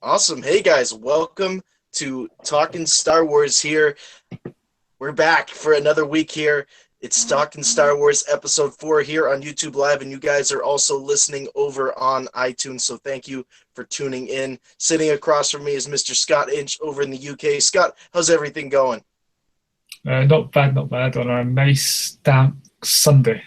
Awesome. Hey guys, welcome to Talkin' Star Wars here. We're back for another week here. It's Talkin' Star Wars episode 4 here on YouTube Live, and you guys are also listening over on iTunes, so thank you for tuning in. Sitting across from me is Mr. Scott Inch over in the UK. Scott, how's everything going? Not bad, not bad. On a nice damp Sunday.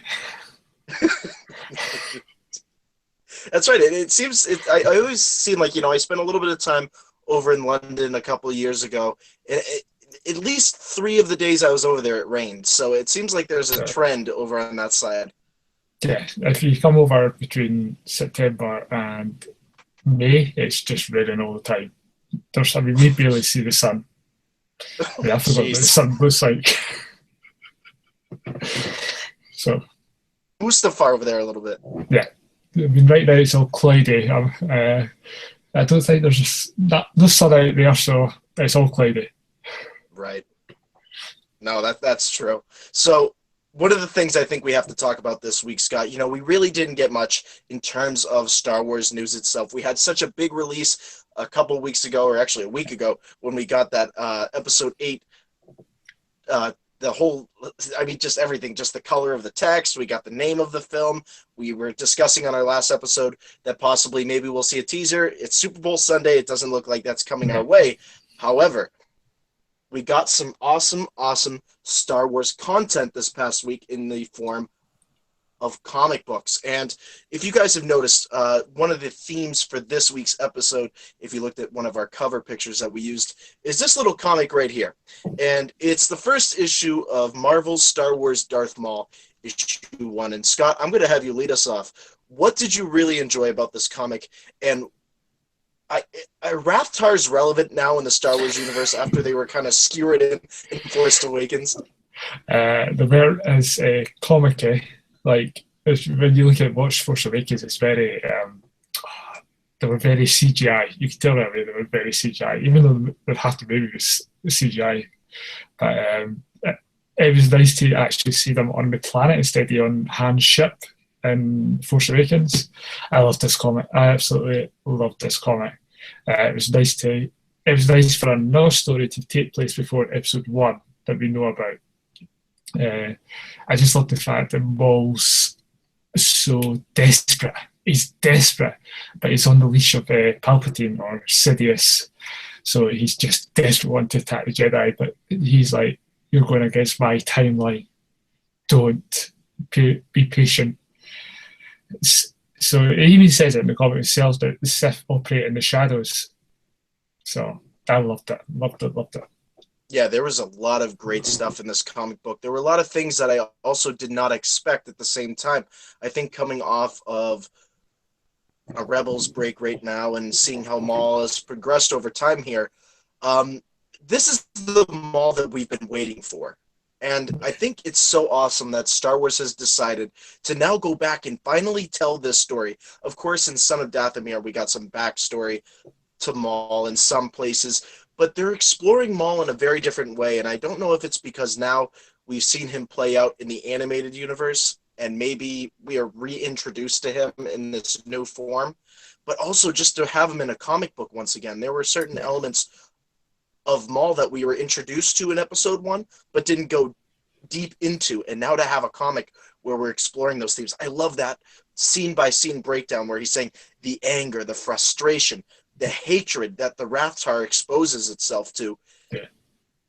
That's right. It seems I always seem like I spent a little bit of time over in London a couple of years ago, and at least 3 of the days I was over there, it rained. So it seems like there's a So trend over on that side. yeah, if you come over between September and May, it's just raining all the time. We barely see the sun. Oh, Yeah, I forgot what the jeez. sun looks like. So Mustafar over there a little bit. yeah, I mean, right now it's all cloudy. I don't think there's no sun out there, so it's all cloudy. Right. No, that's true. So one of the things I think we have to talk about this week, Scott, we really didn't get much in terms of Star Wars news itself. We had such a big release a couple of weeks ago, or actually a week ago, when we got that episode 8, the whole, I mean, just everything, just the color of the text. We got the name of the film. We were discussing on our last episode that possibly maybe we'll see a teaser. It's Super Bowl Sunday. It doesn't look like that's coming our No. way. However, we got some awesome Star Wars content this past week in the form of comic books. And if you guys have noticed, one of the themes for this week's episode, if you looked at one of our cover pictures that we used, is this little comic right here. And it's the first issue of Marvel's Star Wars Darth Maul, issue 1. And Scott, I'm going to have you lead us off. What did you really enjoy about this comic? And are Rathtar's relevant now in the Star Wars universe after they were kind of skewered in Force Awakens? The bear is comic. Like when you look at Watch Force Awakens, it's very they were very CGI. You can tell that way they were very CGI, even though there had to be CGI. But it was nice to actually see them on the planet instead of on Han's ship in Force Awakens. I love this comic. I absolutely loved this comic. It was nice to. It was nice for another story to take place before Episode 1 that we know about. I just love the fact that Maul's so desperate. He's desperate, but he's on the leash of Palpatine or Sidious. So he's just desperate wanting to attack the Jedi, but he's like, "You're going against my timeline. Don't be patient." So it even says it in the comic itself that the Sith operate in the shadows. So I loved it, loved it. Yeah, there was a lot of great stuff in this comic book. There were a lot of things that I also did not expect at the same time. I think coming off of a Rebels break right now and seeing how Maul has progressed over time here, um, this is the Maul that we've been waiting for. And I think it's so awesome that Star Wars has decided to now go back and finally tell this story. Of course, in Son of Dathomir, we got some backstory to Maul in some places, but they're exploring Maul in a very different way. And I don't know if it's because now we've seen him play out in the animated universe and maybe we are reintroduced to him in this new form, but also just to have him in a comic book once again. There were certain elements of Maul that we were introduced to in episode 1, but didn't go deep into. And now to have a comic where we're exploring those themes, I love that scene by scene breakdown where he's saying the anger, the frustration, the hatred that the Rathtar exposes itself to, Yeah.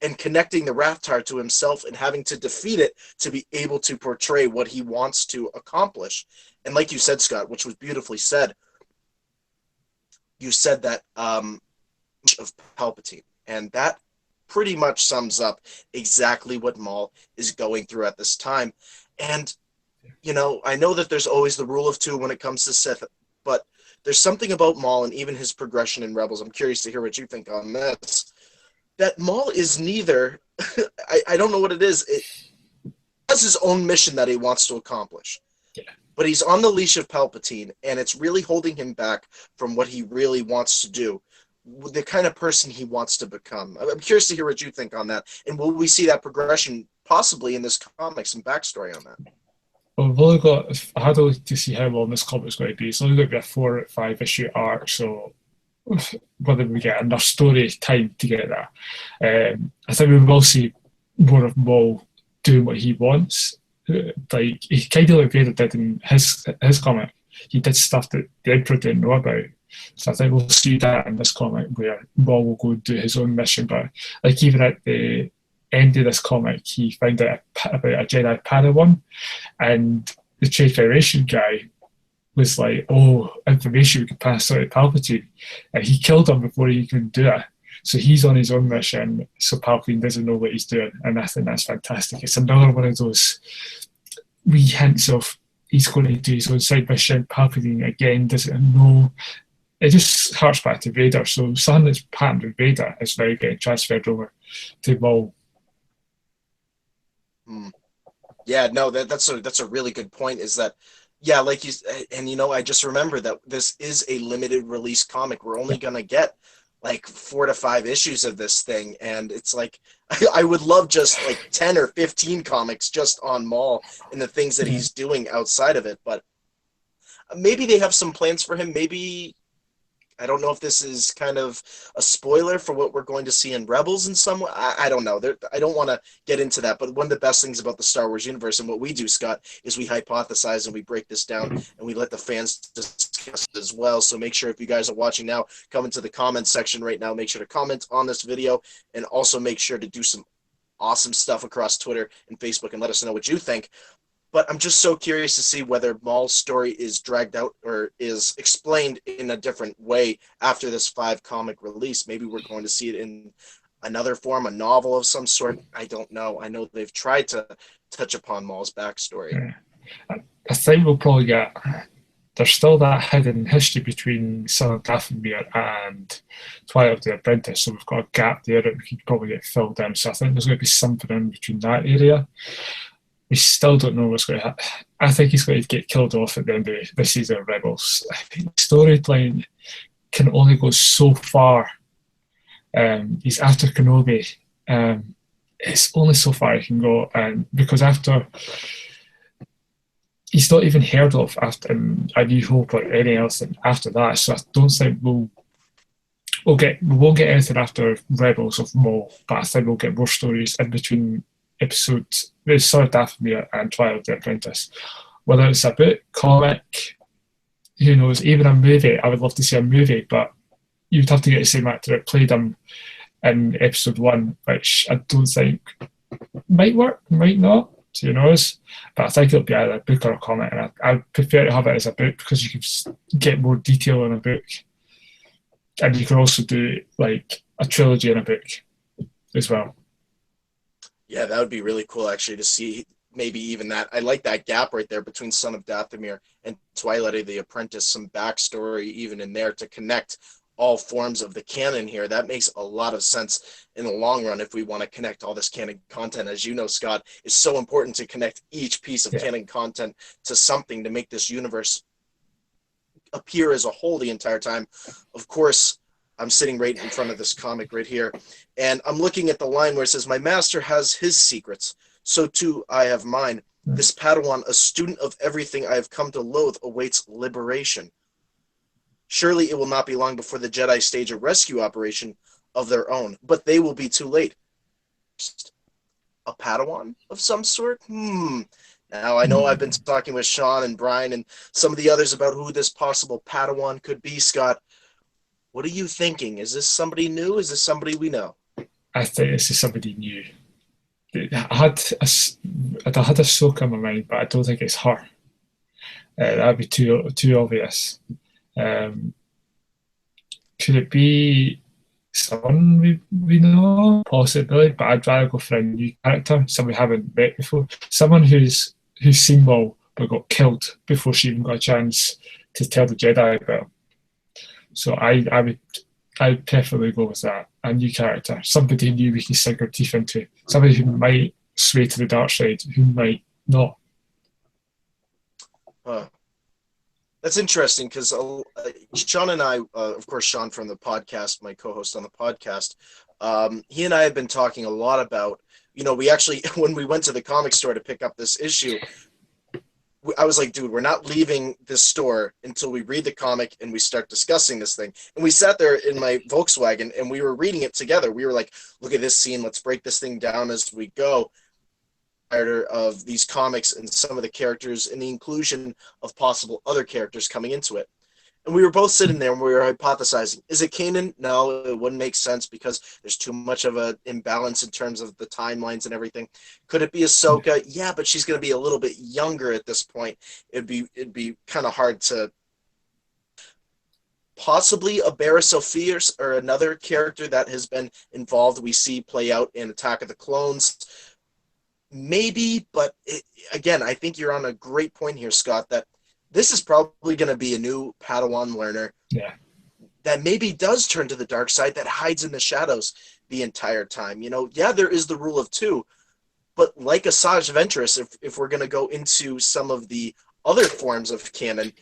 and connecting the Rathtar to himself and having to defeat it to be able to portray what he wants to accomplish. And like you said, Scott, which was beautifully said, you said that of Palpatine, and that pretty much sums up exactly what Maul is going through at this time. And I know that there's always the rule of 2 when it comes to Sith, but there's something about Maul and even his progression in Rebels. I'm curious to hear what you think on this. That Maul is neither, I don't know what it is. It has his own mission that he wants to accomplish. Yeah. But he's on the leash of Palpatine, and it's really holding him back from what he really wants to do, the kind of person he wants to become. I'm curious to hear what you think on that. And will we see that progression possibly in this comic, some backstory on that? Well, we've only got. I had to look to see how long this comic's going to be. It's only going to be a 4 or 5 issue arc, so whether we get enough story time to get that. I think we will see more of Maul doing what he wants. Like he kind of like Vader did in his comic. He did stuff that the Emperor didn't know about. So I think we'll see that in this comic where Maul will go and do his own mission. But like even at the end of this comic, he found out about a Jedi Padawan, and the Trade Federation guy was like, "Oh, information we could pass out to Palpatine," and he killed him before he could do it. So he's on his own mission, so Palpatine doesn't know what he's doing, and I think that's fantastic. It's another one of those wee hints of he's going to do his own side mission. Palpatine again doesn't know. It just harks back to Vader. So something that's patterned with Vader is now getting transferred over to Maul. Yeah, no, that's a really good point. Is that yeah, like you and I just remember that this is a limited release comic. We're only gonna get like 4 to 5 issues of this thing, and it's like I would love just like 10 or 15 comics just on Maul and the things that he's doing outside of it. But maybe they have some plans for him. Maybe I don't know if this is kind of a spoiler for what we're going to see in Rebels in some way. I don't know. I don't want to get into that, but one of the best things about the Star Wars universe and what we do, Scott, is we hypothesize and we break this down and we let the fans discuss it as well. So make sure if you guys are watching now, come into the comments section right now. Make sure to comment on this video and also make sure to do some awesome stuff across Twitter and Facebook and let us know what you think. But I'm just so curious to see whether Maul's story is dragged out or is explained in a different way after this 5 comic release. Maybe we're going to see it in another form, a novel of some sort. I don't know. I know they've tried to touch upon Maul's backstory. Yeah. I think we'll probably get... There's still that hidden history between Son of Dathomir and Twilight of the Apprentice, so we've got a gap there that we could probably get filled in. So I think there's going to be something in between that area. We still don't know what's going to happen. I think he's going to get killed off at the end of this season of Rebels. I think the storyline can only go so far. He's after Kenobi. It's only so far he can go, and because after he's not even heard of after A New Hope or anything else after that. So I don't think we won't get anything after Rebels of Maul, but I think we'll get more stories in between episodes, Son of Dathomir and Twilight of the Apprentice. Whether it's a book, comic, who knows, even a movie. I would love to see a movie, but you'd have to get the same actor that played him in episode 1, which I don't think might work, might not, who knows. But I think it'll be either a book or a comic, and I prefer to have it as a book because you can get more detail in a book. And you can also do like a trilogy in a book as well. Yeah, that would be really cool, actually, to see maybe even that. I like that gap right there between Son of Dathomir and Twilight of the Apprentice, some backstory even in there to connect all forms of the canon here. That makes a lot of sense in the long run if we want to connect all this canon content. As you know, Scott, it's so important to connect each piece of canon content to something to make this universe appear as a whole the entire time. Of course, I'm sitting right in front of this comic right here, and I'm looking at the line where it says, "My master has his secrets, so too I have mine. This Padawan, a student of everything I have come to loathe, awaits liberation. Surely it will not be long before the Jedi stage a rescue operation of their own, but they will be too late." A Padawan of some sort? Now, I know I've been talking with Sean and Brian and some of the others about who this possible Padawan could be, Scott. What are you thinking? Is this somebody new? Is this somebody we know? I think this is somebody new. I had Ahsoka in my mind, but I don't think it's her. That'd be too obvious. Could it be someone we know? Possibly, but I'd rather go for a new character, someone we haven't met before, someone who's seen Maul but got killed before she even got a chance to tell the Jedi about him. So I'd preferably go with that. A new character, somebody new we can sink our teeth into, somebody who might sway to the dark side, who might not. That's interesting because Sean and I, of course, Sean from the podcast, my co-host on the podcast, he and I have been talking a lot about, we actually, when we went to the comic store to pick up this issue, I was like, dude, we're not leaving this store until we read the comic and we start discussing this thing. And we sat there in my Volkswagen and we were reading it together. We were like, look at this scene. Let's break this thing down as we go. Of these comics and some of the characters and the inclusion of possible other characters coming into it. And we were both sitting there and we were hypothesizing, is it Kanan? No, it wouldn't make sense because there's too much of an imbalance in terms of the timelines and everything. Could it be Ahsoka? Yeah, but she's going to be a little bit younger at this point. It'd be kind of hard to possibly a Barra Sophia or another character that has been involved we see play out in Attack of the Clones. Maybe, but again, I think you're on a great point here, Scott, that this is probably going to be a new Padawan learner that maybe does turn to the dark side, that hides in the shadows the entire time. Yeah, there is the rule of two, but like Asajj Ventress, if we're going to go into some of the other forms of canon,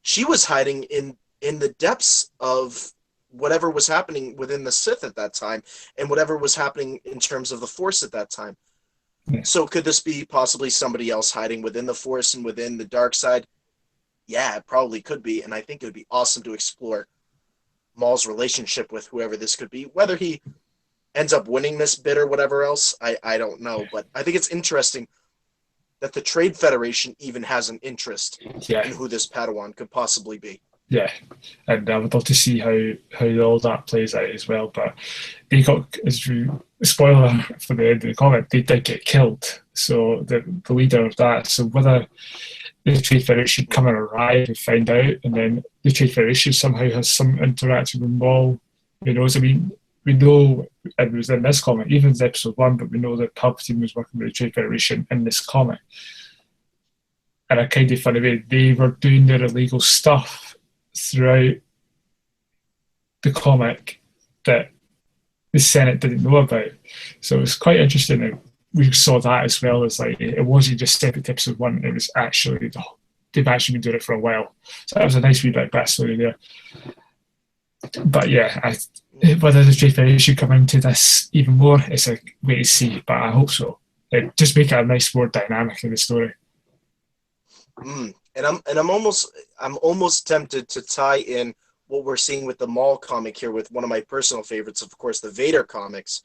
she was hiding in the depths of whatever was happening within the Sith at that time and whatever was happening in terms of the Force at that time. So could this be possibly somebody else hiding within the Force and within the dark side? Yeah, it probably could be, and I think it would be awesome to explore Maul's relationship with whoever this could be. Whether he ends up winning this bid or whatever else, I don't know. But I think it's interesting that the Trade Federation even has an interest in who this Padawan could possibly be. Yeah, and I would love to see how all that plays out as well. But they got, as you spoiler for the end of the comic, they did get killed. So the leader of that. So whether the Trade Federation come and arrive and find out, and then the Trade Federation somehow has some interaction with Maul, who knows? I mean, we know it was in this comic, even in episode 1, but we know that Palpatine was working with the Trade Federation in this comic. In a kind of funny way, they were doing their illegal stuff throughout the comic that the Senate didn't know about. So it was quite interesting that we saw that as well as like it wasn't just separate to episode 1, it was actually they've actually been doing it for a while. So that was a nice wee bit of backstory there. But yeah, whether the Trade Federation come into this even more, it's a wait to see, but I hope so. It just make it a nice more dynamic in the story. And I'm almost tempted to tie in what we're seeing with the Maul comic here with one of my personal favorites, of course, the Vader comics.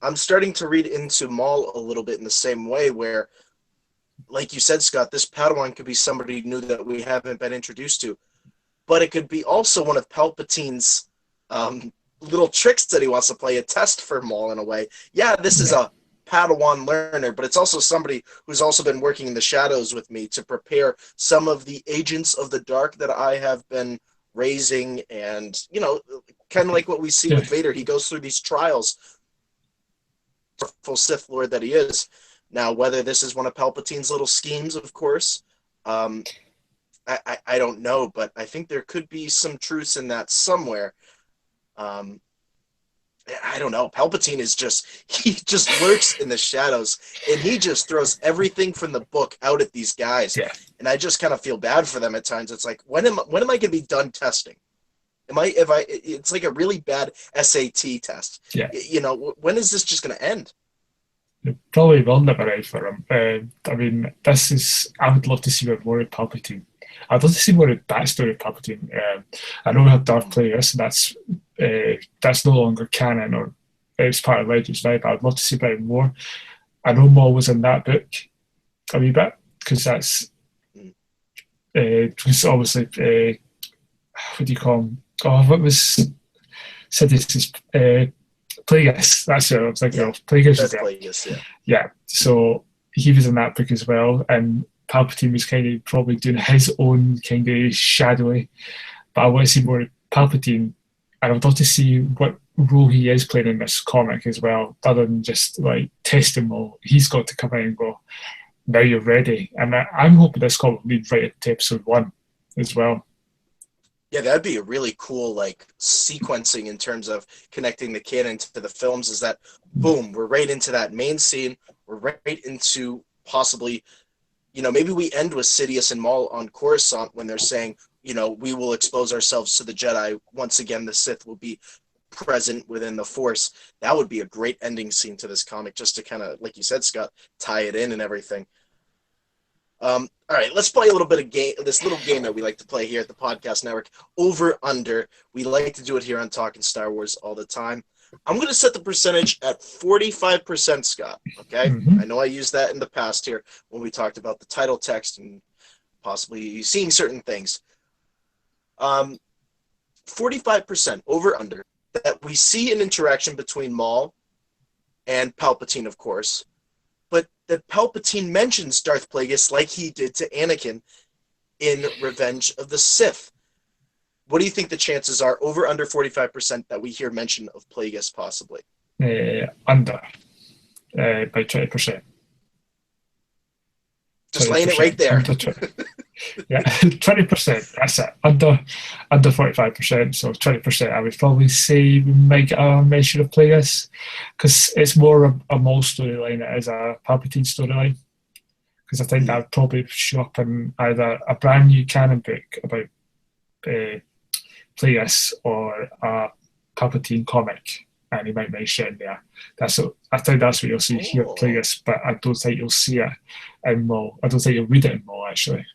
I'm starting to read into Maul a little bit in the same way where, like you said, Scott, this Padawan could be somebody new that we haven't been introduced to, but it could be also one of Palpatine's little tricks that he wants to play, a test for Maul in a way. Yeah, this is a Padawan learner, but it's also somebody who's also been working in the shadows with me to prepare some of the agents of the dark that I have been raising. And, kind of like what we see with Vader, he goes through these trials, full Sith Lord that he is. Now, whether this is one of Palpatine's little schemes, of course, I don't know, but I think there could be some truth in that somewhere. I don't know. Palpatine he just lurks in the shadows, and he just throws everything from the book out at these guys. Yeah. And I just kind of feel bad for them at times. It's like, when am I going to be done testing? It's like a really bad SAT test. Yeah. When is this just going to end? It probably will never end for him. I mean, I would love to see more of Palpatine. I'd love to see more of the backstory of Palpatine. I know we have Darth Plagueis, and that's no longer canon, or it's part of Legends now, but I'd love to see about more. I know Maul was in that book a wee bit, because that's was obviously, what do you call him? Oh, what was Sidious's Plagueis? That's what I was thinking of. Plagueis was there. Plagueis, Yeah, so he was in that book as well, and Palpatine was kind of probably doing his own kind of shadowy, but I want to see more Palpatine, and I'd love to see what role he is playing in this comic as well, other than just like test him all. He's got to come in and go, now you're ready. And I'm hoping this comic will lead right into episode 1 as well. Yeah, that'd be a really cool sequencing in terms of connecting the canon to the films, is that boom, we're right into that main scene, we're right into possibly, maybe we end with Sidious and Maul on Coruscant when they're saying, we will expose ourselves to the Jedi. Once again, the Sith will be present within the Force. That would be a great ending scene to this comic, just to kind of, like you said, Scott, tie it in and everything. All right, let's play a little bit of game. This little game that we like to play here at the Podcast Network. Over under. We like to do it here on Talking Star Wars all the time. I'm going to set the percentage at 45%, Scott. Okay, I know I used that in the past here when we talked about the title text and possibly seeing certain things. 45% over under that we see an interaction between Maul and Palpatine, of course, but that Palpatine mentions Darth Plagueis like he did to Anakin in Revenge of the Sith. What do you think the chances are, over under 45%, that we hear mention of Plagueis possibly? Under by 20%. Just laying it right there. Yeah, 20%. That's it. Under 45%. So 20%. I would probably say we might get a mention of Plagueis because it's more a Maul storyline than it is a Palpatine storyline. Because I think that would probably show up in either a brand new canon book about Plagueis or a Palpatine comic, and he might mention it there. I think that's what you'll see here, Plagueis, but I don't think you'll see it in Maul. I don't think you'll read it in Maul, actually.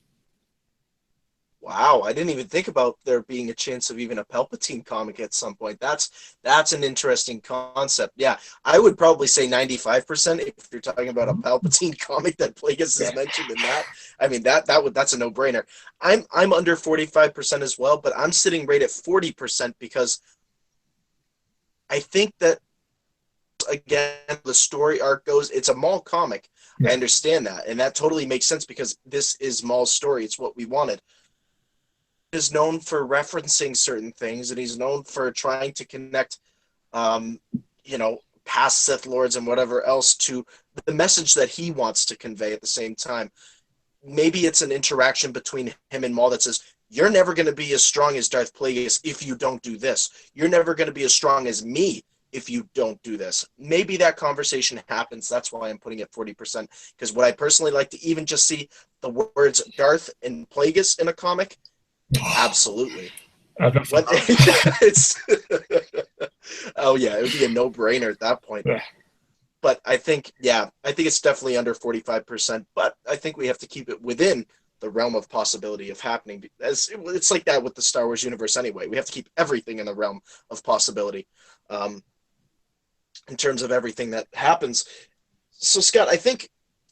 Wow, I didn't even think about there being a chance of even a Palpatine comic at some point. That's an interesting concept. Yeah, I would probably say 95% if you're talking about a Palpatine comic that Plagueis is mentioned in that. I mean, that's a no-brainer. I'm under 45% as well, but I'm sitting right at 40% because I think that, again, the story arc goes, it's a Maul comic. Yeah. I understand that, and that totally makes sense because this is Maul's story. It's what we wanted. Is known for referencing certain things, and he's known for trying to connect, past Sith Lords and whatever else to the message that he wants to convey at the same time. Maybe it's an interaction between him and Maul that says, you're never going to be as strong as Darth Plagueis if you don't do this. You're never going to be as strong as me if you don't do this. Maybe that conversation happens. That's why I'm putting it 40%. Because would I personally like to even just see the words Darth and Plagueis in a comic? Absolutely. It's oh yeah, it would be a no-brainer at that point. Yeah. But I think it's definitely under 45%. But I think we have to keep it within the realm of possibility of happening. As it's like that with the Star Wars universe anyway. We have to keep everything in the realm of possibility, in terms of everything that happens. So Scott, I think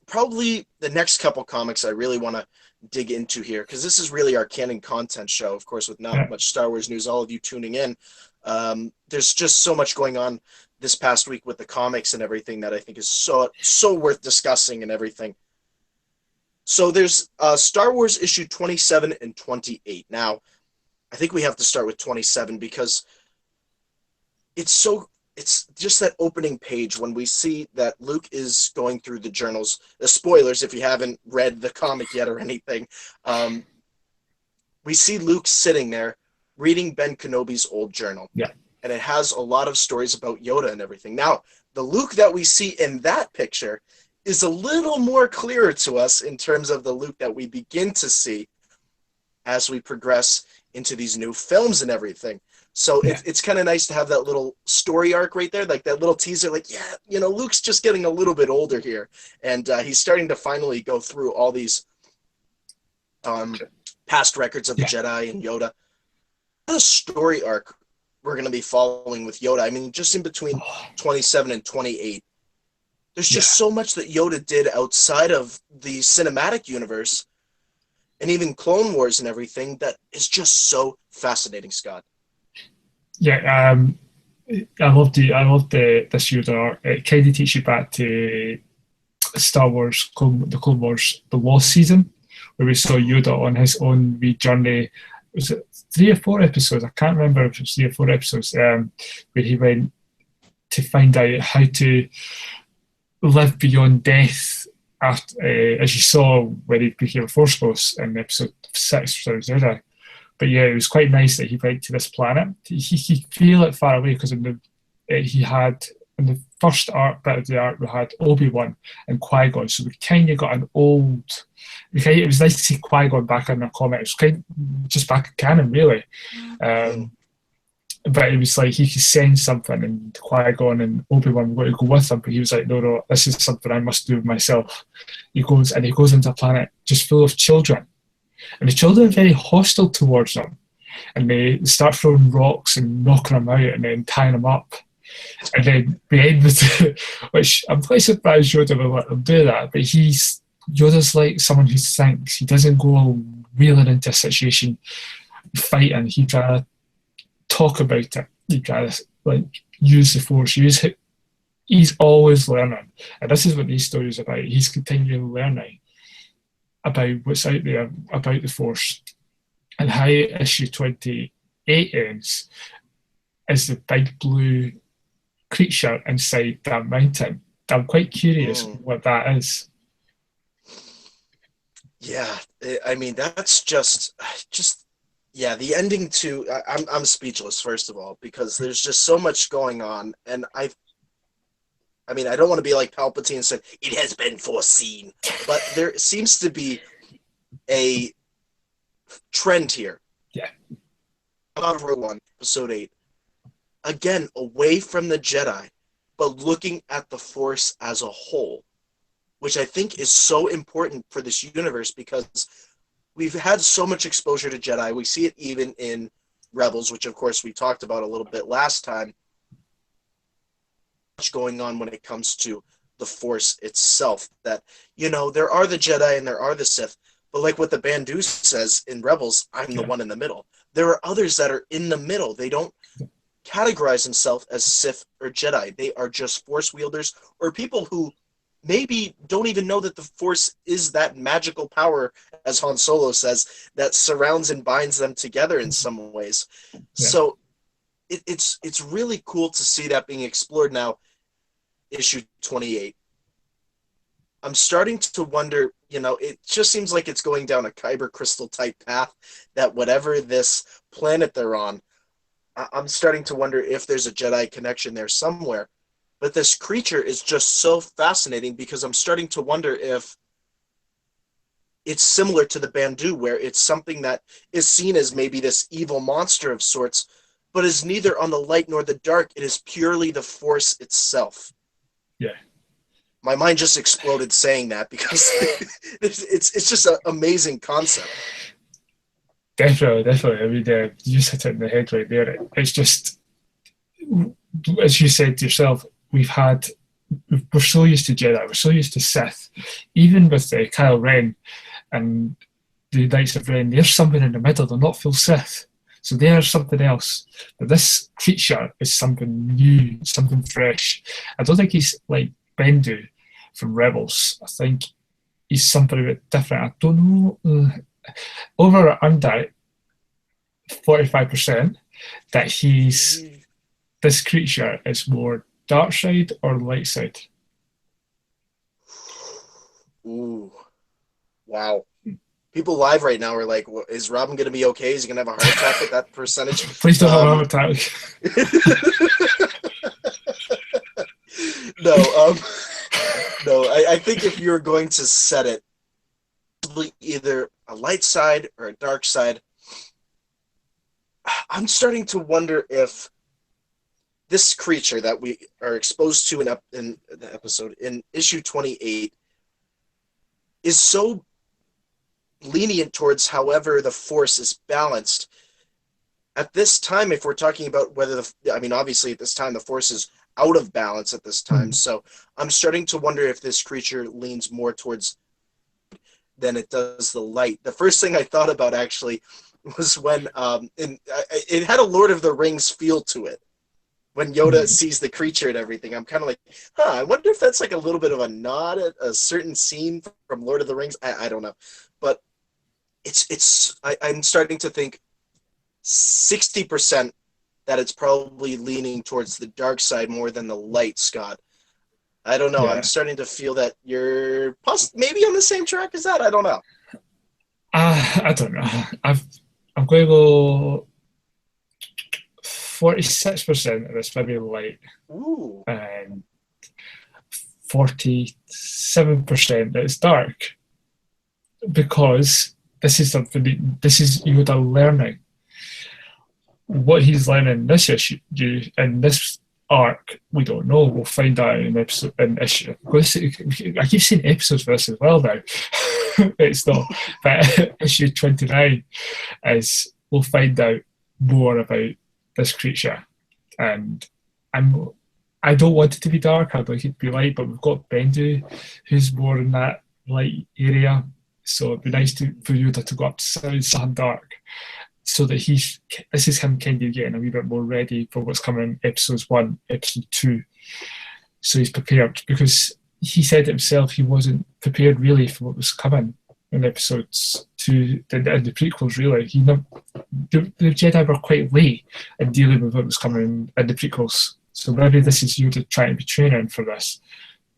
probably the next couple comics I really want to dig into here, because this is really our canon content show, of course, with not much Star Wars news, all of you tuning in. There's just so much going on this past week with the comics and everything that I think is so worth discussing and everything. So there's Star Wars issue 27 and 28. Now, I think we have to start with 27 because it's just that opening page when we see that Luke is going through the journals. The spoilers, if you haven't read the comic yet or anything. We see Luke sitting there reading Ben Kenobi's old journal. Yeah. And it has a lot of stories about Yoda and everything. Now, the Luke that we see in that picture is a little more clearer to us in terms of the Luke that we begin to see as we progress into these new films and everything. So it's kind of nice to have that little story arc right there, like that little teaser, like, Luke's just getting a little bit older here. And he's starting to finally go through all these past records of the Jedi and Yoda. What a story arc we're going to be following with Yoda. I mean, just in between 27 and 28, there's just so much that Yoda did outside of the cinematic universe and even Clone Wars and everything that is just so fascinating, Scott. Yeah, I loved this Yoda arc. It kind of takes you back to Star Wars, the Clone Wars, the Lost season, where we saw Yoda on his own wee journey. Was it 3 or 4 episodes? I can't remember if it was 3 or 4 episodes, where he went to find out how to live beyond death after, as you saw when he became a Force Ghost in episode 6 of Jedi. But yeah, it was quite nice that he went to this planet. He could feel it far away because he had, in the first bit of the arc, we had Obi-Wan and Qui-Gon. So we kind of got an old... it was nice to see Qui-Gon back in the comic. It was kind of just back in canon, really. But it was like he could sense something, and Qui-Gon and Obi-Wan were going to go with him, but he was like, no, this is something I must do myself. He goes into a planet just full of children, and the children are very hostile towards him, and they start throwing rocks and knocking him out and then tying him up. And then we end with, which I'm quite surprised Yoda will let them do that, but Yoda's like someone who thinks. He doesn't go reeling into a situation fighting. He try to talk about it. He try to like use the Force. He's always learning, and this is what these stories are about. He's continually learning about what's out there about the Force, and how issue 28 ends is the big blue creature inside that mountain. I'm quite curious what that is. Yeah, I mean that's just yeah. The ending to I'm speechless first of all, because there's just so much going on, and I mean I don't want to be like Palpatine and said it has been foreseen, but there seems to be a trend here. Yeah. Rogue One, Episode 8, again away from the Jedi, but looking at the Force as a whole, which I think is so important for this universe, because we've had so much exposure to Jedi. We see it even in Rebels, which of course we talked about a little bit last time. Much going on when it comes to the Force itself, that, you know, there are the Jedi and there are the Sith, but like what the Bandu says in Rebels, I'm the one in the middle. There are others that are in the middle. They don't categorize themselves as Sith or Jedi. They are just Force wielders, or people who maybe don't even know that the Force is that magical power, as Han Solo says, that surrounds and binds them together in some ways. Yeah. So it's really cool to see that being explored now, issue 28. I'm starting to wonder, you know, it just seems like it's going down a Kyber crystal type path, that whatever this planet they're on, I'm starting to wonder if there's a Jedi connection there somewhere. But this creature is just so fascinating, because I'm starting to wonder if it's similar to the Bandu, where it's something that is seen as maybe this evil monster of sorts, but is neither on the light nor the dark. It is purely the Force itself. Yeah. My mind just exploded saying that, because it's just an amazing concept. Definitely. I mean, you just hit it in the head right there. It's just, as you said to yourself, we're so used to Jedi, we're so used to Sith. Even with Kylo Ren and the Knights of Ren, they're something in the middle. They're not full Sith, so they are something else. But this creature is something new, something fresh. I don't think he's like Bendu from Rebels. I think he's something a bit different. I don't know, over or under 45% that this creature is more dark side or light side. Ooh, wow. People live right now are like, is Robin going to be okay? Is he going to have a heart attack at that percentage? Please don't have a heart attack. No, I think if you're going to set it, either a light side or a dark side, I'm starting to wonder if this creature that we are exposed to in the episode, in issue 28, is so lenient towards however the Force is balanced. At this time, if we're talking about whether obviously at this time the Force is out of balance at this time, so I'm starting to wonder if this creature leans more towards than it does the light. The first thing I thought about actually was when it had a Lord of the Rings feel to it. When Yoda sees the creature and everything, I'm kind of like, I wonder if that's like a little bit of a nod at a certain scene from Lord of the Rings. I don't know, but I'm starting to think 60% that it's probably leaning towards the dark side more than the light, Scott. I don't know. Yeah. I'm starting to feel that you're maybe on the same track as that. I don't know. I don't know. I'm going to go 46% of it's maybe light. Ooh. And 47% that it's dark. Because this is Yoda learning. what he's learning in this issue, in this arc, we don't know. We'll find out in episode, in issue. I keep saying episodes for this as well now. It's not, but issue 29 is we'll find out more about this creature, and I don't want it to be dark. I'd like it to be light, but we've got Bendu, who's more in that light area. So it'd be nice for Yoda to go up to something dark, so that this is him kind of getting a wee bit more ready for what's coming in episodes 1, episode 2. So he's prepared, because he said himself he wasn't prepared really for what was coming in episodes 2 and the prequels. Really, the Jedi were quite late in dealing with what was coming in the prequels. So maybe this is Yoda trying to be training for this,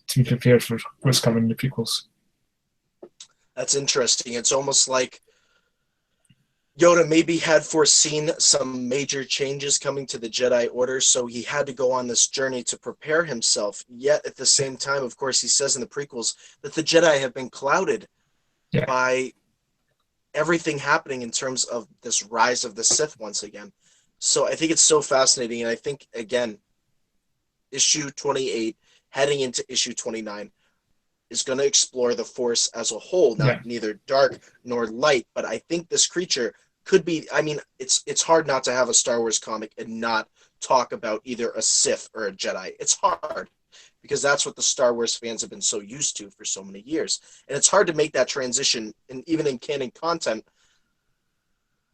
to be prepared for what's coming in the prequels. That's interesting. It's almost like Yoda maybe had foreseen some major changes coming to the Jedi Order, so he had to go on this journey to prepare himself. Yet at the same time, of course, he says in the prequels that the Jedi have been clouded by everything happening in terms of this rise of the Sith once again. So I think it's so fascinating, and I think, again, issue 28 heading into issue 29 is going to explore the Force as a whole, neither dark nor light. But I think this creature could be, I mean, it's hard not to have a Star Wars comic and not talk about either a Sith or a Jedi. It's hard, because that's what the Star Wars fans have been so used to for so many years. And it's hard to make that transition, and even in canon content,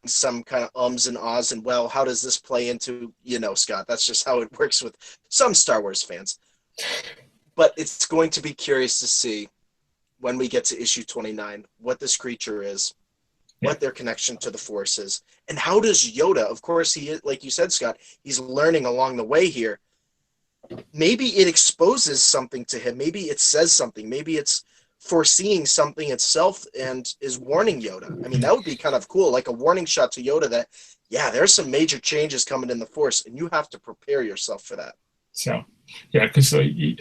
some kind of ums and ahs, and, well, how does this play into, Scott, that's just how it works with some Star Wars fans. But it's going to be curious to see when we get to issue 29 what this creature is, what their connection to the Force is, and how does Yoda, of course, he is, like you said, Scott, he's learning along the way here. Maybe it exposes something to him. Maybe it says something. Maybe it's foreseeing something itself and is warning Yoda. I mean, that would be kind of cool, like a warning shot to Yoda that, there's some major changes coming in the Force, and you have to prepare yourself for that. So, because the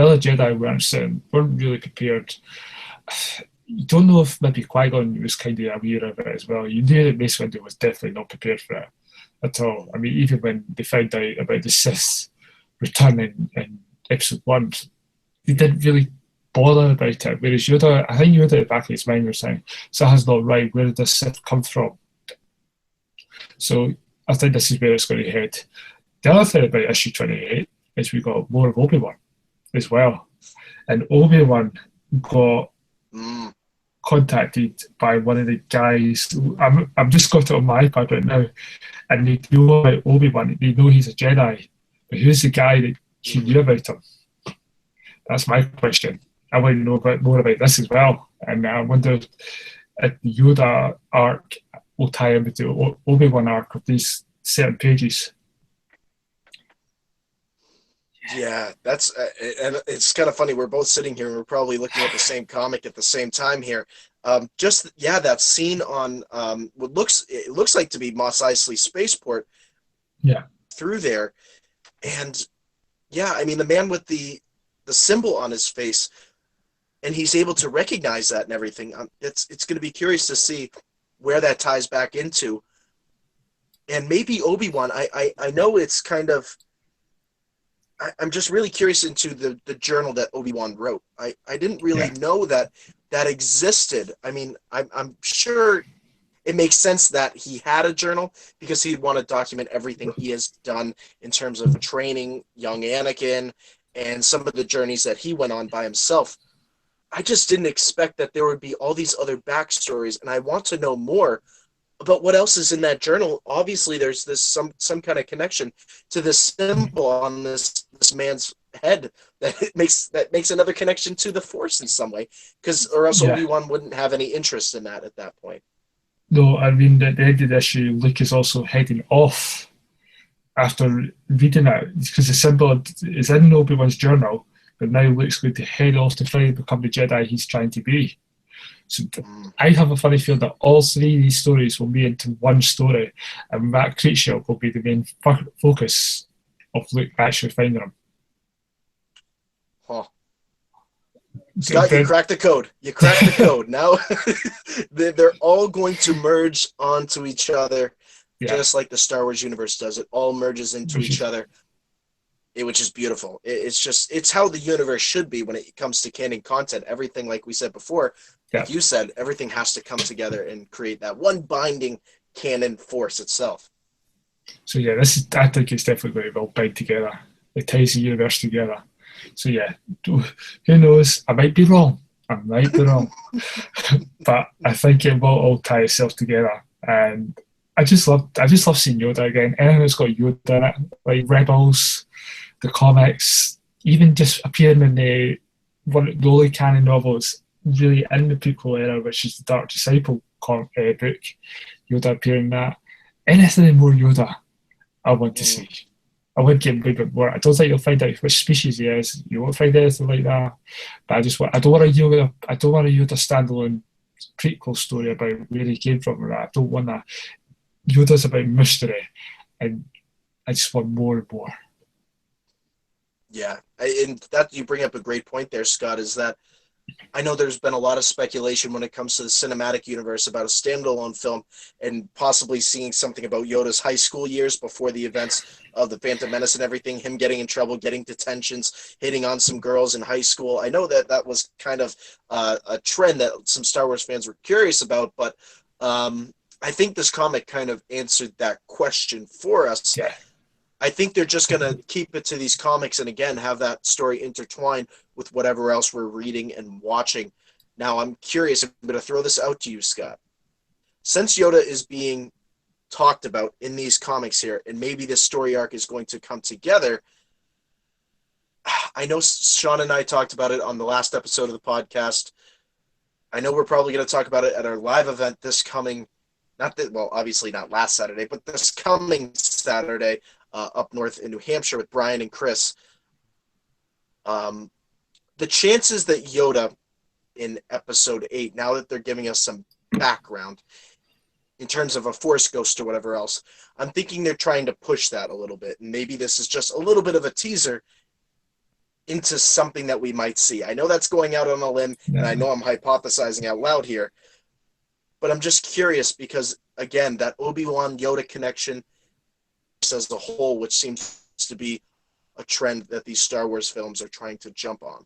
other Jedi weren't really prepared. You don't know if maybe Qui-Gon was kind of aware of it as well. You knew that Mace Windu was definitely not prepared for it at all. I mean, even when they found out about the Sith return in episode 1, they didn't really bother about it. Whereas Yoda, I think Yoda at the back of his mind was saying, something's not right, where did this Sith come from? So I think this is where it's going to head. The other thing about issue 28 is we got more of Obi-Wan as well. And Obi-Wan got contacted by one of the guys. I'm just got it on my iPad right now, and they know about Obi-Wan. They know he's a Jedi, but who's the guy that he knew about him? That's my question. I want to know more about this as well, and I wonder if the Yoda arc will tie in with the Obi-Wan arc of these certain pages. Yeah, that's and it's kind of funny. We're both sitting here and we're probably looking at the same comic at the same time here. That scene on what looks like to be Mos Eisley Spaceport. Yeah. Through there, and I mean, the man with the symbol on his face, and he's able to recognize that and everything. It's going to be curious to see where that ties back into, and maybe Obi-Wan. I know it's kind of. I'm just really curious into the journal that Obi-Wan wrote. I didn't really know that existed. I mean, I'm sure it makes sense that he had a journal, because he'd want to document everything he has done in terms of training young Anakin and some of the journeys that he went on by himself. I just didn't expect that there would be all these other backstories, and I want to know more about what else is in that journal. Obviously, there's this some kind of connection to this symbol on this man's head that makes another connection to the Force in some way, or else Obi-Wan wouldn't have any interest in that at that point. No, I mean, at the end of the issue, Luke is also heading off after reading it, because the symbol is in Obi-Wan's journal, but now Luke's going to head off to try and become the Jedi he's trying to be. So I have a funny feeling that all three of these stories will be into one story, and that creature will be the main focus of Luke actually finding him. Huh. Scott, you cracked the code. You cracked the code. Now they're all going to merge onto each other. Yeah, just like the Star Wars universe does. It all merges into each other, which is beautiful. It's how the universe should be when it comes to canon content. Everything, like we said before, yeah. like you said, everything has to come together and create that one binding canon force itself. So yeah, I think it's definitely going to be well tied together. It ties the universe together. So yeah, who knows? I might be wrong. I might be wrong, but I think it will all tie itself together. And I just love seeing Yoda again. Anything that's got Yoda in it, like Rebels, the comics, even just appearing in the only canon novels really in the prequel era, which is the Dark Disciple book. Yoda appearing in that. Anything more Yoda, I want to see. I would get a bit more. I don't think you'll find out which species he is. You won't find anything like that. But I don't want to Yoda standalone prequel story about where he came from. Or that. I don't want that. Yoda's about mystery, and I just want more and more. Yeah, and that you bring up a great point there, Scott, is that I know there's been a lot of speculation when it comes to the cinematic universe about a standalone film and possibly seeing something about Yoda's high school years before the events of the Phantom Menace and everything, him getting in trouble, getting detentions, hitting on some girls in high school. I know that was kind of a trend that some Star Wars fans were curious about, but I think this comic kind of answered that question for us. Yeah. I think they're just going to keep it to these comics and, again, have that story intertwined with whatever else we're reading and watching. Now, I'm curious. I'm going to throw this out to you, Scott. Since Yoda is being talked about in these comics here, and maybe this story arc is going to come together, I know Sean and I talked about it on the last episode of the podcast. I know we're probably going to talk about it at our live event this coming, obviously not last Saturday, but this coming Saturday, up north in New Hampshire with Brian and Chris. The chances that Yoda in episode 8, now that they're giving us some background in terms of a force ghost or whatever else, I'm thinking they're trying to push that a little bit. And maybe this is just a little bit of a teaser into something that we might see. I know that's going out on a limb, and I know I'm hypothesizing out loud here, but I'm just curious because, again, that Obi-Wan Yoda connection as a whole, which seems to be a trend that these Star Wars films are trying to jump on.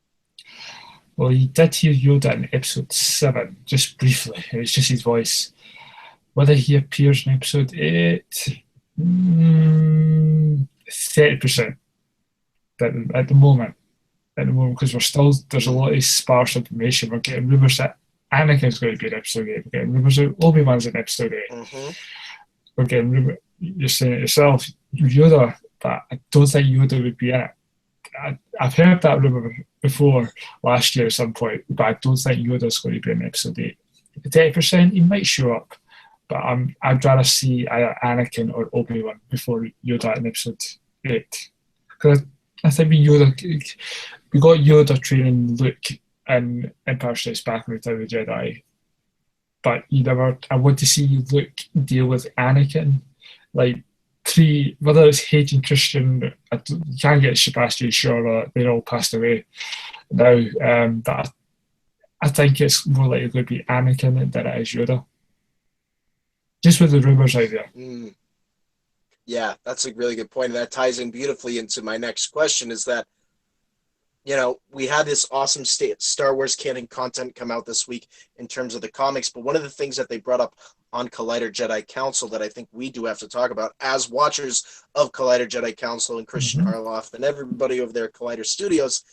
Well, you did hear Yoda in episode 7, just briefly. It was just his voice. Whether he appears in episode 8, 30% at the moment, because there's a lot of sparse information. We're getting rumours that Anakin's going to be in episode 8. We're getting rumours that Obi-Wan's in episode 8. Mm-hmm. We're getting rumours. You're saying it yourself, Yoda, but I don't think Yoda would be in it. I've heard that rumor before last year at some point, but I don't think Yoda's going to be in episode 8. 30%, he might show up, but I'd rather see either Anakin or Obi-Wan before Yoda in episode 8. Because I think we got Yoda training Luke in Empire Strikes Back and Return of the Jedi, but I want to see Luke deal with Anakin. Like, whether it's Hayden Christian, you can't get Sebastian Shaw, they're all passed away now. But I think it's more likely going to be Anakin than it is Yoda. Just with the rumours out there. Yeah, that's a really good point. And that ties in beautifully into my next question is that, we had this awesome Star Wars canon content come out this week in terms of the comics, but one of the things that they brought up on Collider Jedi Council that I think we do have to talk about as watchers of Collider Jedi Council and Christian Harloff and everybody over there at Collider Studios,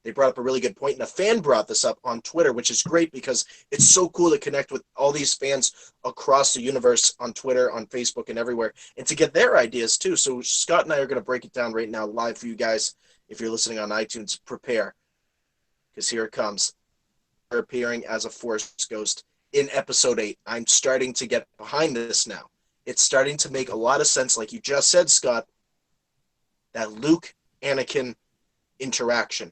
they brought up a really good point, and a fan brought this up on Twitter, which is great because it's so cool to connect with all these fans across the universe on Twitter, on Facebook, and everywhere, and to get their ideas too. So Scott and I are going to break it down right now live for you guys. If you're listening on iTunes, prepare, because here it comes. They're appearing as a Force ghost in episode 8. I'm starting to get behind this now. It's starting to make a lot of sense, like you just said, Scott, that Luke-Anakin interaction.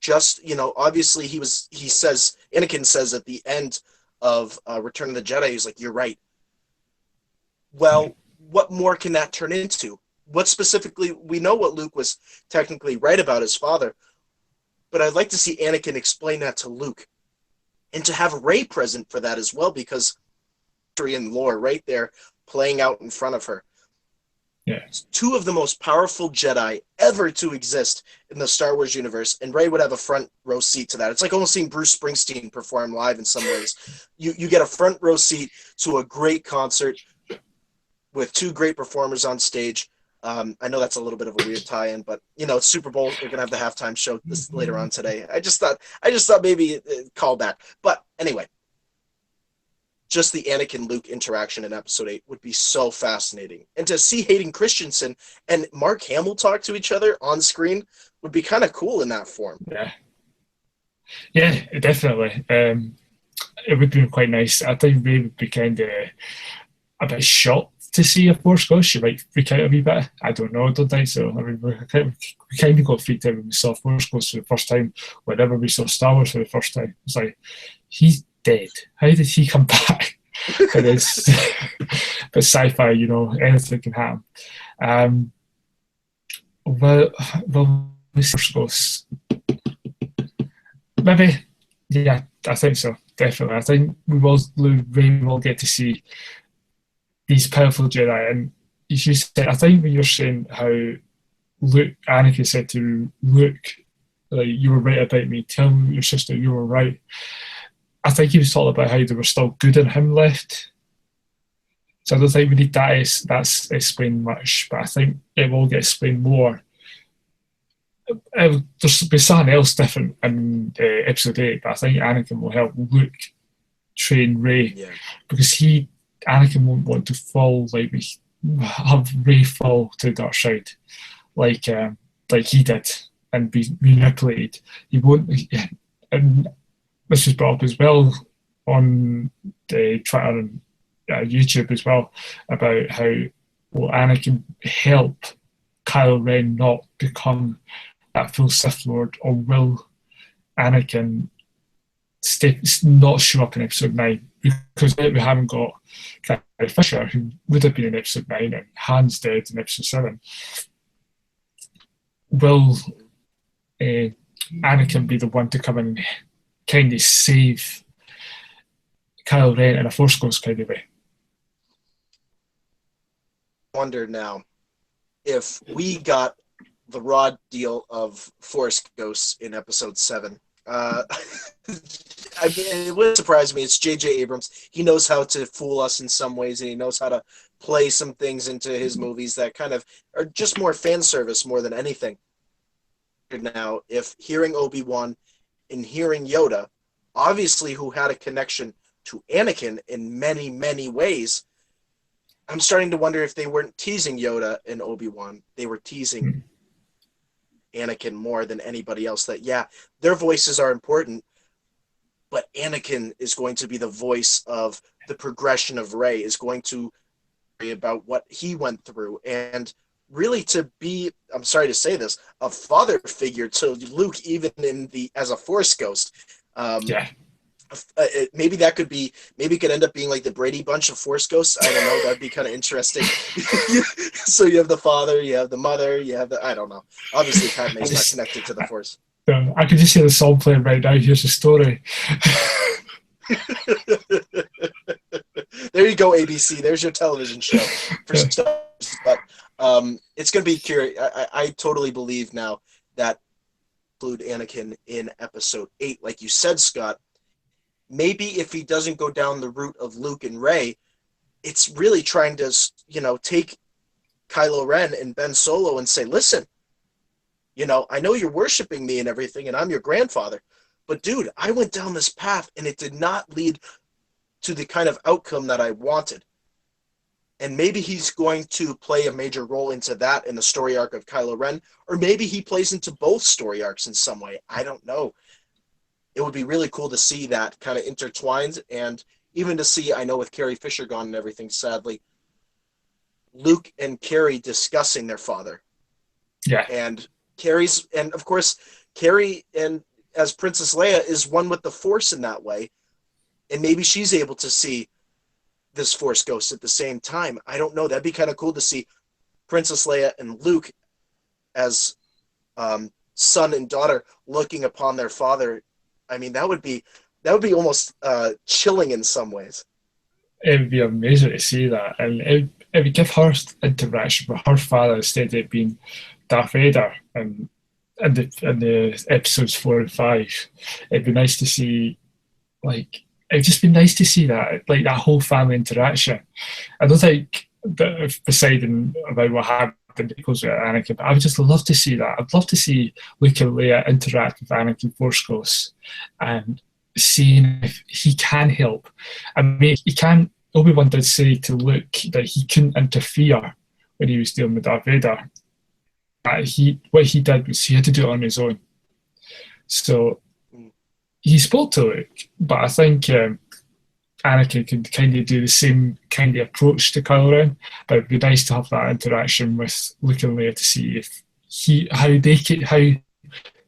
Just, obviously Anakin says at the end of Return of the Jedi, he's like, you're right. Well, what more can that turn into? What specifically, we know what Luke was technically right about his father, but I'd like to see Anakin explain that to Luke and to have Rey present for that as well, because history and lore right there playing out in front of her. Yeah. Two of the most powerful Jedi ever to exist in the Star Wars universe, and Rey would have a front row seat to that. It's like almost seeing Bruce Springsteen perform live in some ways. You get a front row seat to a great concert with two great performers on stage. I know that's a little bit of a weird tie-in, but it's Super Bowl. They're gonna have the halftime show this later on today. I just thought maybe call back. But anyway, just the Anakin Luke interaction in Episode 8 would be so fascinating, and to see Hayden Christensen and Mark Hamill talk to each other on screen would be kind of cool in that form. Yeah, definitely. It would be quite nice. I think Ray would be kind of a bit shocked to see a Force Ghost. She might freak out a wee bit. I don't know. I don't think so. I mean, we kind of got freaked out when we saw Force Ghost for the first time. Whenever we saw Star Wars for the first time, it's like, he's dead. How did he come back? But it's but sci-fi, anything can happen. Well, Force Ghost. Maybe, yeah, I think so. Definitely, I think we will get to see these powerful Jedi. And you said, I think when you're saying how Anakin said to Luke, like, you were right about me, tell your sister you were right. I think he was talking about how there was still good in him left. So I don't think we need that's explained much, but I think it will get explained more. There's be something else different in Episode 8, but I think Anakin will help Luke train Rey, because Anakin won't want to fall have Rey fall to the dark side, like he did, and be manipulated. He won't, and this was brought up as well on the Twitter and YouTube as well, about how will Anakin help Kylo Ren not become that full Sith Lord, or will Anakin not show up in Episode 9, because we haven't got Carrie Fisher, who would have been in Episode 9, and Han's dead in Episode 7. Will Anakin be the one to come in and kind of save Kylo Ren in a Force Ghost kind of way? I wonder now if we got the raw deal of Force Ghosts in Episode 7. I mean, it wouldn't surprise me. It's J.J. Abrams. He knows how to fool us in some ways, and he knows how to play some things into his movies that kind of are just more fan service more than anything. Now, if hearing Obi-Wan and hearing Yoda, obviously who had a connection to Anakin in many, many ways, I'm starting to wonder if they weren't teasing Yoda and Obi-Wan. They were teasing Anakin more than anybody else. That, yeah, their voices are important, but Anakin is going to be the voice of the progression of Rey, is going to be about what he went through, and really to be, I'm sorry to say this, a father figure to Luke, even as a Force Ghost. Maybe that could be, maybe it could end up being like the Brady Bunch of Force Ghosts. I don't know. That'd be kind of interesting. So you have the father, you have the mother, you have I don't know. Obviously, Padme's not connected to the Force. I could just hear the song playing right now. Here's the story. There you go, ABC. There's your television show for Star Wars. But it's going to be curious. I totally believe now that include Anakin in Episode 8, like you said, Scott. Maybe if he doesn't go down the route of Luke and Rey, it's really trying to, take Kylo Ren and Ben Solo and say, listen, I know you're worshiping me and everything, and I'm your grandfather, but dude, I went down this path and it did not lead to the kind of outcome that I wanted. And maybe he's going to play a major role into that in the story arc of Kylo Ren, or maybe he plays into both story arcs in some way. I don't know. It would be really cool to see that kind of intertwined, and even to see, I know with Carrie Fisher gone and everything, sadly, Luke and Carrie discussing their father. Yeah. And of course, Carrie and as Princess Leia is one with the Force in that way, and maybe she's able to see this Force Ghost at the same time. I don't know. That'd be kind of cool to see Princess Leia and Luke as son and daughter looking upon their father. I mean, that would be almost chilling in some ways. it would be amazing to see that, and it would give her interaction with her father instead of it being Darth Vader, and in the episodes 4 and 5, it'd be nice to see, like, it'd just be nice to see that, like, that whole family interaction. I don't think that, deciding about what happened equals with Anakin, but I would just love to see that. I'd love to see Luke and Leia interact with Anakin Force Ghosts and seeing if he can help. I mean, he can. Obi-Wan did say to Luke that he couldn't interfere when he was dealing with Darth Vader. What he did was he had to do it on his own. So he spoke to Luke, but I think Anakin could kind of do the same kind of approach to Kylo Ren. But it'd be nice to have that interaction with Luke and Leia to see if how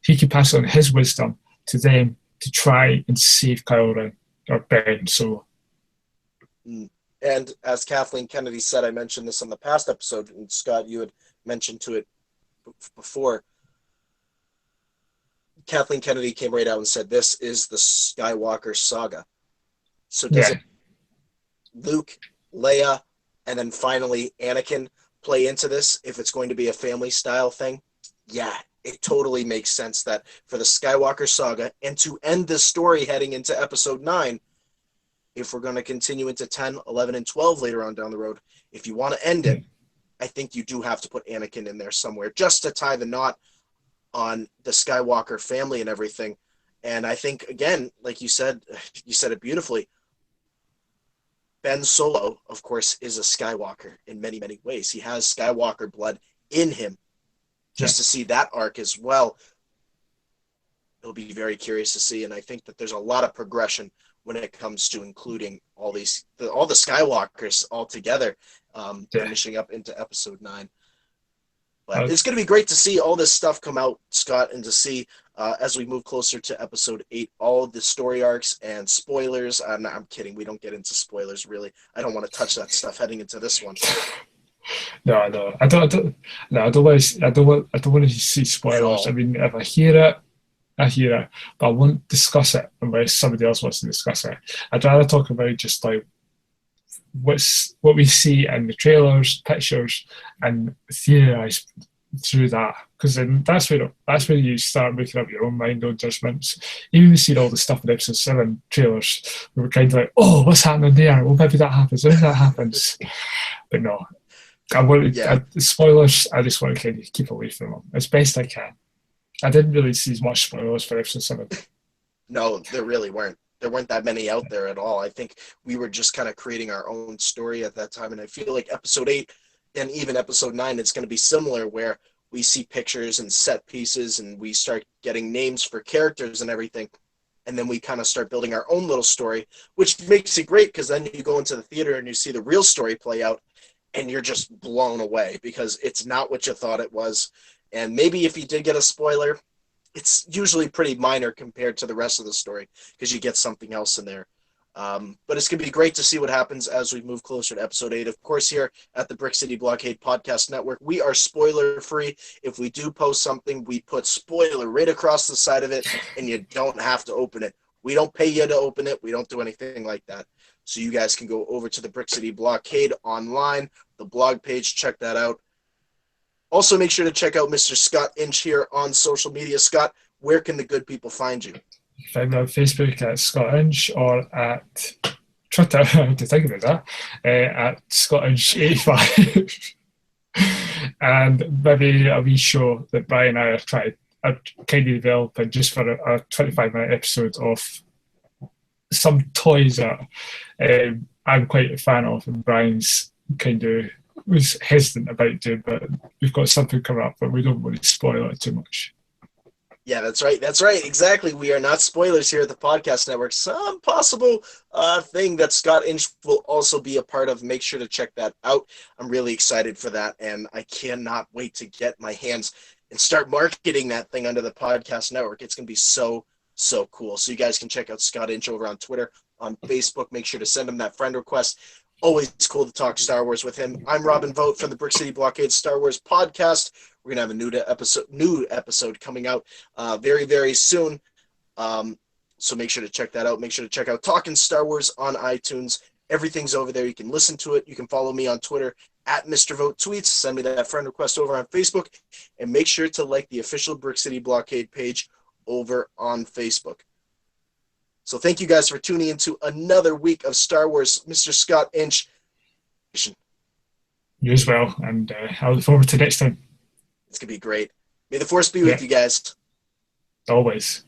he could pass on his wisdom to them to try and save Kylo Ren or Ben Solo. And as Kathleen Kennedy said, I mentioned this on the past episode, and Scott, you had mentioned to it before. Kathleen Kennedy came right out and said, "This is the Skywalker saga." So does it Luke, Leia, and then finally Anakin play into this if it's going to be a family style thing? Yeah, it totally makes sense that for the Skywalker saga and to end this story heading into episode 9, if we're going to continue into 10, 11, and 12 later on down the road, if you want to end it, I think you do have to put Anakin in there somewhere just to tie the knot on the Skywalker family and everything. And I think, again, like you said it beautifully. Ben Solo, of course, is a Skywalker in many, many ways. He has Skywalker blood in him. Just to see that arc as well, it'll be very curious to see. And I think that there's a lot of progression when it comes to including all the Skywalkers all together, finishing up into episode 9. But it's going to be great to see all this stuff come out, Scott, and to see as we move closer to episode 8, all the story arcs and spoilers. I'm kidding. We don't get into spoilers, really. I don't want to touch that stuff heading into this one. No, I don't. No, I don't want to see spoilers. I mean, if I hear it, but I won't discuss it unless somebody else wants to discuss it. I'd rather talk about just like what we see in the trailers, pictures, and theorize through that, because then that's where you start making up your own mind, own judgments. Even we see all the stuff in episode 7 trailers, we were kind of like, oh, what's happening there? Well, maybe that happens. Maybe that happens. But no, spoilers. I just want to kind of keep away from them as best I can. I didn't really see much spoilers for episode 7. No, there really weren't. There weren't that many out there at all. I think we were just kind of creating our own story at that time. And I feel like episode 8 and even episode 9, it's going to be similar, where we see pictures and set pieces and we start getting names for characters and everything. And then we kind of start building our own little story, which makes it great, because then you go into the theater and you see the real story play out and you're just blown away because it's not what you thought it was. And maybe if you did get a spoiler, it's usually pretty minor compared to the rest of the story because you get something else in there. But it's going to be great to see what happens as we move closer to episode 8. Of course, here at the Brick City Blockade Podcast Network, we are spoiler-free. If we do post something, we put spoiler right across the side of it, and you don't have to open it. We don't pay you to open it. We don't do anything like that. So you guys can go over to the Brick City Blockade online, the blog page, check that out. Also, make sure to check out Mr. Scott Inch here on social media. Scott, where can the good people find you? You can find me on Facebook at Scott Inch, or at Twitter, I have to think about that, at Scott Inch 85. And maybe a wee show that Brian and I are kind of developing just for a 25-minute episode of some toys that I'm quite a fan of, and Brian's kind of was hesitant about doing, but we've got something coming up, but we don't want to spoil it too much. Yeah, that's right. That's right. Exactly. We are not spoilers here at the Podcast Network. Some possible thing that Scott Inch will also be a part of. Make sure to check that out. I'm really excited for that, and I cannot wait to get my hands and start marketing that thing under the Podcast Network. It's going to be so cool. So you guys can check out Scott Inch over on Twitter, on Facebook. Make sure to send him that friend request. Always cool to talk Star Wars with him. I'm Robin Vogt from the Brick City Blockade Star Wars podcast. We're gonna have a new episode coming out very, very soon. So make sure to check that out. Make sure to check out Talkin Star Wars on iTunes Everything's over there. You can listen to it. You can follow me on Twitter at Mr. Vogt Tweets. Send me that friend request over on Facebook. And make sure to like the official Brick City Blockade page over on Facebook. So thank you guys for tuning into another week of Star Wars, Mr. Scott Inch. You as well, and I look forward to next time. It's going to be great. May the Force be with you guys. Always.